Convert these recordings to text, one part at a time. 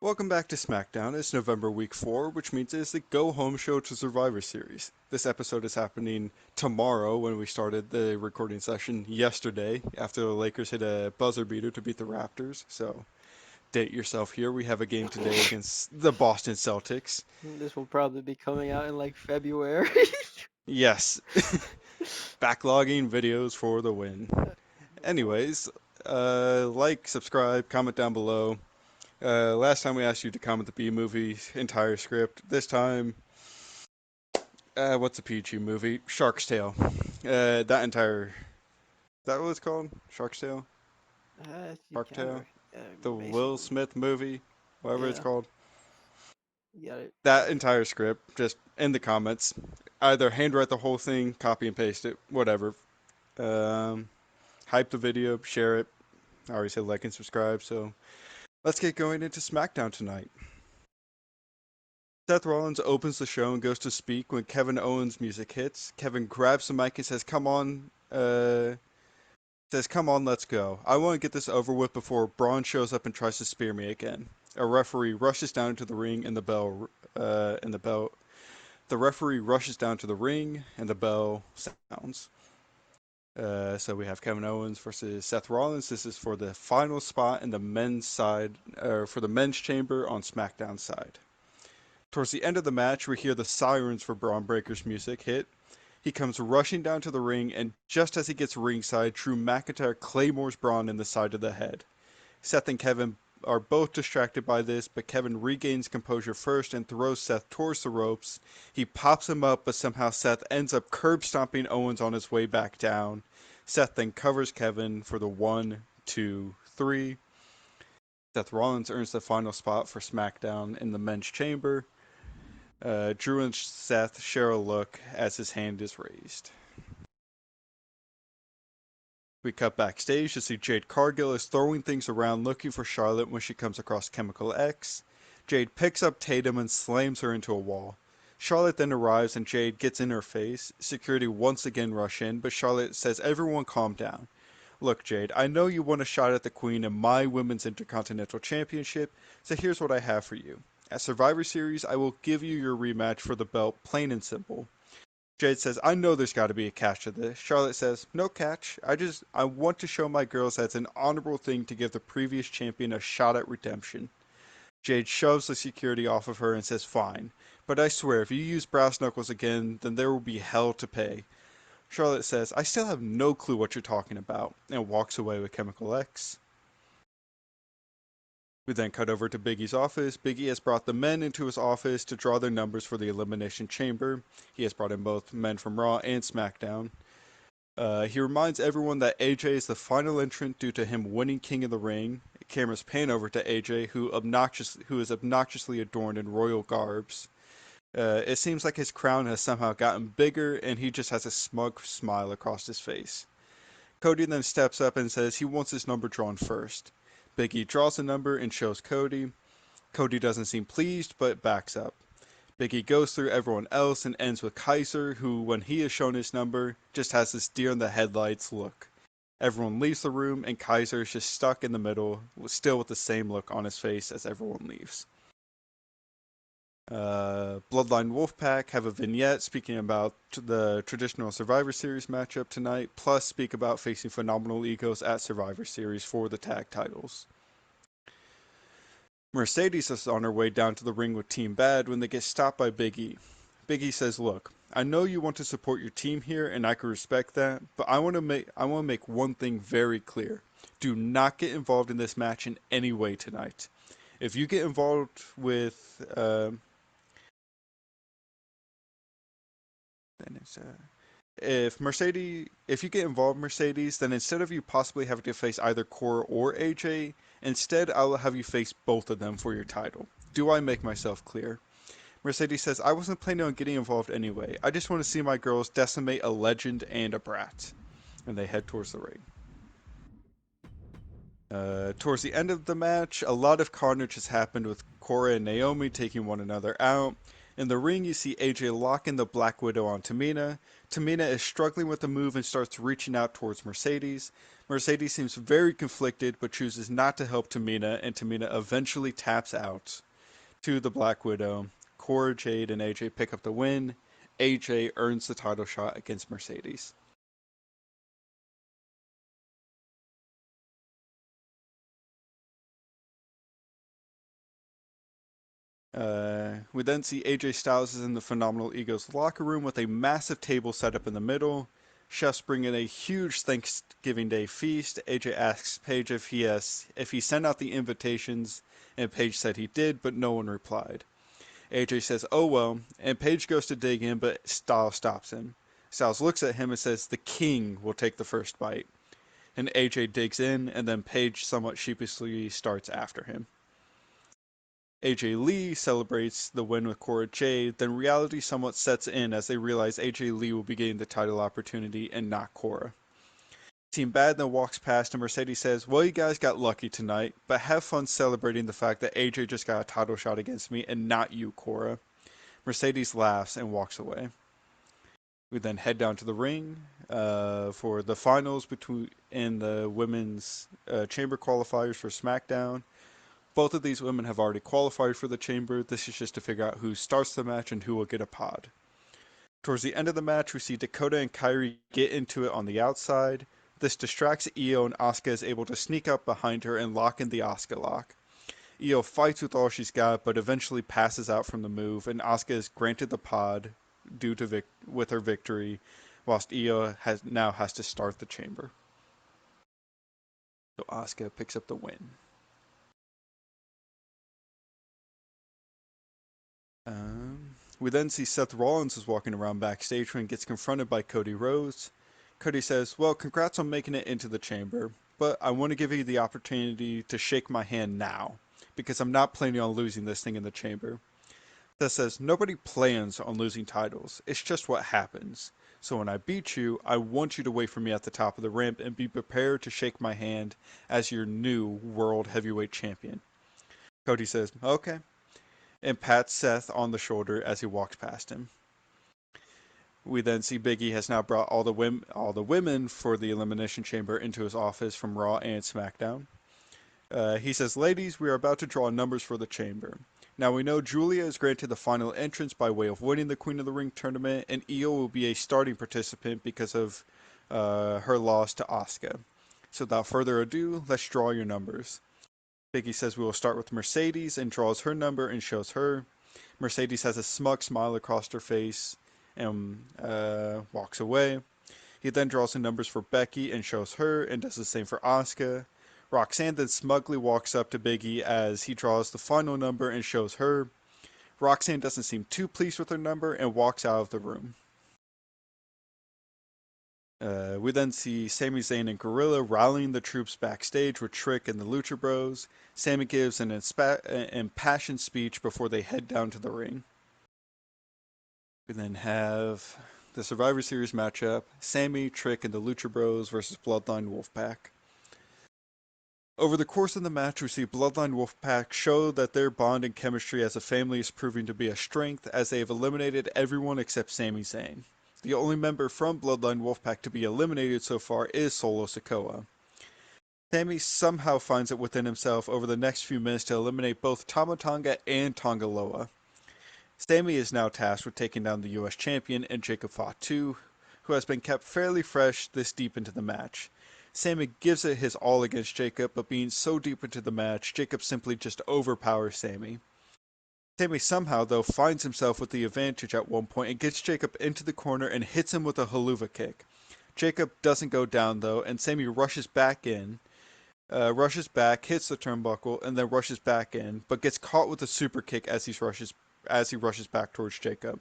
Welcome back to SmackDown. It's November week 4, which means it's the go home show to Survivor Series. This episode is happening tomorrow when we started the recording session yesterday after the Lakers hit a buzzer beater to beat the Raptors. So, date yourself here. We have a game today against the Boston Celtics. This will probably be coming out in like February. Yes, backlogging videos for the win. Anyways, like, subscribe, comment down below. Last time we asked you to comment the B movie entire script. This time, what's a PG movie? Shark's Tale. That entire. Is that what it's called? Shark's Tale? You Shark kind of, Tale? The Will basically, Smith movie? Whatever it's yeah, called. you got it. That entire script, just in the comments. Either handwrite the whole thing, copy and paste it, whatever. Um, Hype the video, share it. I already said like and subscribe, so let's get going into SmackDown tonight. Seth Rollins opens the show and goes to speak when Kevin Owens' music hits. Kevin grabs the mic and says, "Come on, let's go. I want to get this over with before Braun shows up and tries to spear me again." A referee rushes down into the ring and the bell. The referee rushes down to the ring and the bell sounds. So we have Kevin Owens versus Seth Rollins. This is for the final spot in the men's side, for the men's chamber on SmackDown side. Towards the end of the match, we hear the sirens for Braun Breaker's music hit. He comes rushing down to the ring, and just as he gets ringside, Drew McIntyre claymores Braun in the side of the head. Seth and Kevin are both distracted by this, but Kevin regains composure first and throws Seth towards the ropes. He pops him up, but somehow Seth ends up curb stomping Owens on his way back down. Seth then covers Kevin for the 1, 2, 3. Seth Rollins earns the final spot for SmackDown in the men's chamber. Drew and Seth share a look as his hand is raised. We cut backstage to see Jade Cargill is throwing things around looking for Charlotte when she comes across Chemical X. Jade picks up Tatum and slams her into a wall. Charlotte then arrives and Jade gets in her face. Security once again rush in, but Charlotte says everyone calm down. Look, Jade, I know you want a shot at the Queen and my Women's Intercontinental Championship, so here's what I have for you. At Survivor Series, I will give you your rematch for the belt, plain and simple. Jade says, I know there's got to be a catch to this. Charlotte says, no catch. I want to show my girls that it's an honorable thing to give the previous champion a shot at redemption. Jade shoves the security off of her and says, fine. But I swear, if you use brass knuckles again, then there will be hell to pay. Charlotte says, I still have no clue what you're talking about, and walks away with Chemical X. We then cut over to Biggie's office. Biggie has brought the men into his office to draw their numbers for the Elimination Chamber. He has brought in both men from Raw and SmackDown. He reminds everyone that AJ is the final entrant due to him winning King of the Ring. Cameras pan over to AJ, who is obnoxiously adorned in royal garbs. It seems like his crown has somehow gotten bigger, and he just has a smug smile across his face. Cody then steps up and says he wants his number drawn first. Big E draws the number and shows Cody. Cody doesn't seem pleased, but backs up. Big E goes through everyone else and ends with Kaiser, who, when he is shown his number, just has this deer in the headlights look. Everyone leaves the room, and Kaiser is just stuck in the middle, still with the same look on his face as everyone leaves. Bloodline Wolfpack have a vignette speaking about the traditional Survivor Series matchup tonight, plus speak about facing phenomenal egos at Survivor Series for the tag titles. Mercedes is on her way down to the ring with Team Bad when they get stopped by Big E. Big E says, "Look, I know you want to support your team here, and I can respect that, but I want to make one thing very clear: do not get involved in this match in any way tonight. If you get involved with, then it's if you get involved, Mercedes, then instead of you possibly having to face either Cora or AJ, instead I will have you face both of them for your title. Do I make myself clear?" Mercedes says, "I wasn't planning on getting involved anyway. I just want to see my girls decimate a legend and a brat." And they head towards the ring. Towards the end of the match, a lot of carnage has happened with Cora and Naomi taking one another out. In the ring, you see AJ locking the Black Widow on Tamina. Tamina is struggling with the move and starts reaching out towards Mercedes. Mercedes seems very conflicted but chooses not to help Tamina, and Tamina eventually taps out to the Black Widow. Cora Jade and AJ pick up the win. AJ earns the title shot against Mercedes. We then see AJ Styles is in the Phenomenal Egos locker room with a massive table set up in the middle. Chefs bring in a huge Thanksgiving Day feast. AJ asks Paige if he sent out the invitations, and Paige said he did, but no one replied. AJ says, "Oh well," and Paige goes to dig in, but Styles stops him. Styles looks at him and says, "The king will take the first bite." And AJ digs in, and then Paige somewhat sheepishly starts after him. AJ Lee celebrates the win with Cora Jade, then reality somewhat sets in as they realize AJ Lee will be getting the title opportunity and not Cora. Team Bad then walks past and Mercedes says, "Well, you guys got lucky tonight, but have fun celebrating the fact that AJ just got a title shot against me and not you, Cora." Mercedes laughs and walks away. We then head down to the ring for the finals between in the women's chamber qualifiers for SmackDown. Both of these women have already qualified for the chamber. This is just to figure out who starts the match and who will get a pod. Towards the end of the match, we see Dakota and Kyrie get into it on the outside. This distracts Io, and Asuka is able to sneak up behind her and lock in the Asuka lock. Io fights with all she's got, but eventually passes out from the move, and Asuka is granted the pod due to with her victory, whilst Io now has to start the chamber. So Asuka picks up the win. We then see Seth Rollins is walking around backstage when he gets confronted by Cody Rhodes. Cody says, "Well, congrats on making it into the chamber, but I want to give you the opportunity to shake my hand now, because I'm not planning on losing this thing in the chamber." Seth says, "Nobody plans on losing titles, it's just what happens. So when I beat you, I want you to wait for me at the top of the ramp and be prepared to shake my hand as your new World Heavyweight Champion." Cody says, "Okay," and pats Seth on the shoulder as he walks past him. We then see Biggie has now brought all the women for the Elimination Chamber into his office from Raw and SmackDown. He says, "Ladies, we are about to draw numbers for the chamber. Now we know Julia is granted the final entrance by way of winning the Queen of the Ring tournament, and Io will be a starting participant because of her loss to Asuka. So without further ado, let's draw your numbers." Biggie says we will start with Mercedes and draws her number and shows her. Mercedes has a smug smile across her face and walks away. He then draws the numbers for Becky and shows her, and does the same for Asuka. Roxanne then smugly walks up to Biggie as he draws the final number and shows her. Roxanne doesn't seem too pleased with her number and walks out of the room. We then see Sami Zayn and Gorilla rallying the troops backstage with Trick and the Lucha Bros. Sami gives an impassioned speech before they head down to the ring. We then have the Survivor Series matchup: Sami, Trick, and the Lucha Bros versus Bloodline Wolfpack. Over the course of the match, we see Bloodline Wolfpack show that their bond and chemistry as a family is proving to be a strength, as they have eliminated everyone except Sami Zayn. The only member from Bloodline Wolfpack to be eliminated so far is Solo Sikoa. Sami somehow finds it within himself over the next few minutes to eliminate both Tama Tonga and Tonga Loa. Sami is now tasked with taking down the US champion and Jacob Fatu, who has been kept fairly fresh this deep into the match. Sami gives it his all against Jacob, but being so deep into the match, Jacob simply just overpowers Sami. Sami somehow, though, finds himself with the advantage at one point and gets Jacob into the corner and hits him with a haluva kick. Jacob doesn't go down, though, and Sami rushes back in, rushes back, hits the turnbuckle, and then rushes back in, but gets caught with a super kick as he rushes back towards Jacob.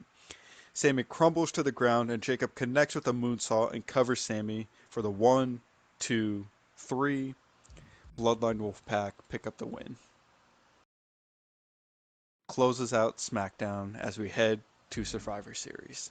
Sami crumbles to the ground, and Jacob connects with a moonsault and covers Sami for the 1, 2, 3. Bloodline Wolfpack pick up the win. Closes out SmackDown as we head to Survivor Series.